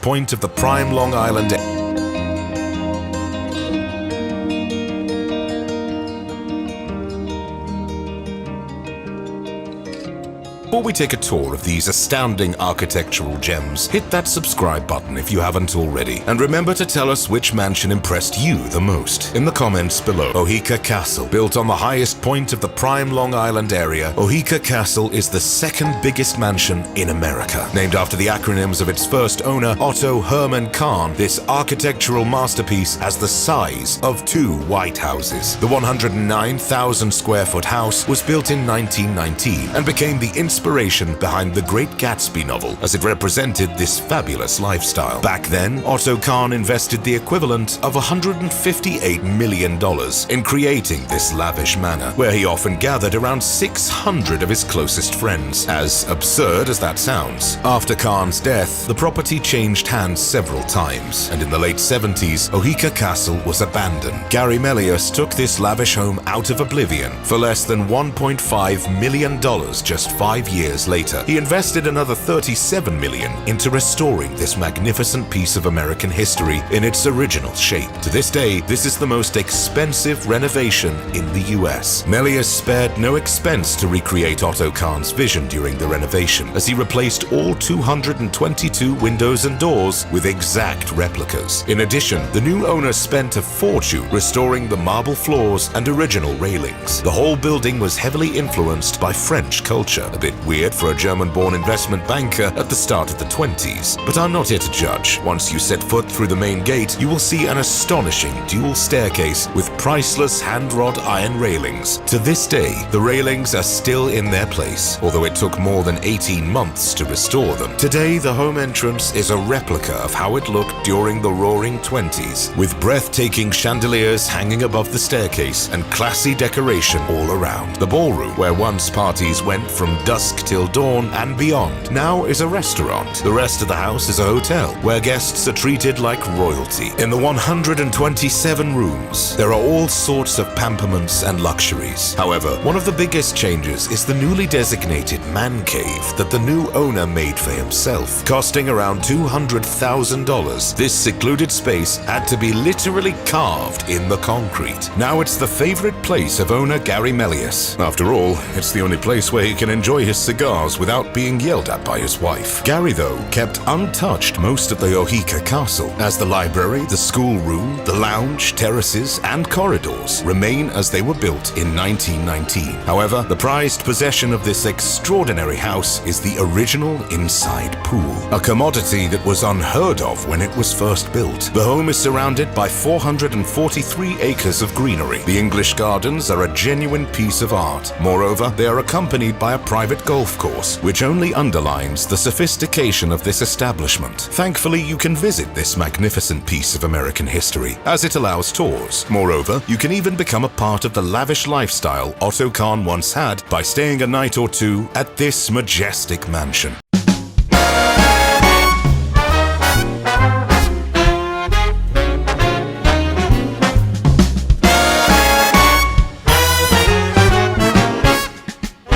point of the prime Long Island. Before we take a tour of these astounding architectural gems, hit that subscribe button if you haven't already. And remember to tell us which mansion impressed you the most in the comments below. Oheka Castle. Built on the highest point of the prime Long Island area, Oheka Castle is the second biggest mansion in America. Named after the acronyms of its first owner, Otto Herman Kahn, this architectural masterpiece has the size of 2 White Houses. The 109,000 square foot house was built in 1919 and became the inspiration behind the Great Gatsby novel, as it represented this fabulous lifestyle. Back then, Otto Kahn invested the equivalent of $158 million in creating this lavish manor, where he often gathered around 600 of his closest friends. As absurd as that sounds, after Kahn's death, the property changed hands several times, and in the late 70s, Oheka Castle was abandoned. Gary Melius took this lavish home out of oblivion for less than $1.5 million just 5 years later. He invested another $37 million into restoring this magnificent piece of American history in its original shape. To this day, this is the most expensive renovation in the US. Melius spared no expense to recreate Otto Kahn's vision during the renovation, as he replaced all 222 windows and doors with exact replicas. In addition, the new owner spent a fortune restoring the marble floors and original railings. The whole building was heavily influenced by French culture, a bit weird for a German-born investment banker at the start of the 20s. But I'm not here to judge. Once you set foot through the main gate, you will see an astonishing dual staircase with priceless hand-wrought iron railings. To this day, the railings are still in their place, although it took more than 18 months to restore them. Today, the home entrance is a replica of how it looked during the Roaring '20s, with breathtaking chandeliers hanging above the staircase and classy decoration all around. The ballroom, where once parties went from dusk till dawn and beyond, now is a restaurant. The rest of the house is a hotel, where guests are treated like royalty. In the 127 rooms, there are all sorts of pamperments and luxuries. However, one of the biggest changes is the newly designated man cave that the new owner made for himself. Costing around $200,000, this secluded space had to be literally carved in the concrete. Now it's the favorite place of owner Gary Melius. After all, it's the only place where he can enjoy his cigars without being yelled at by his wife. Gary, though, kept untouched most of the Oheka Castle, as the library, the schoolroom, the lounge, terraces, and corridors remain as they were built in 1919. However, the prized possession of this extraordinary house is the original inside pool, a commodity that was unheard of when it was first built. The home is surrounded by 443 acres of greenery. The English gardens are a genuine piece of art. Moreover, they are accompanied by a private golf course, which only underlines the sophistication of this establishment. Thankfully, you can visit this magnificent piece of American history, as it allows tours. Moreover, you can even become a part of the lavish lifestyle Otto Kahn once had by staying a night or two at this majestic mansion.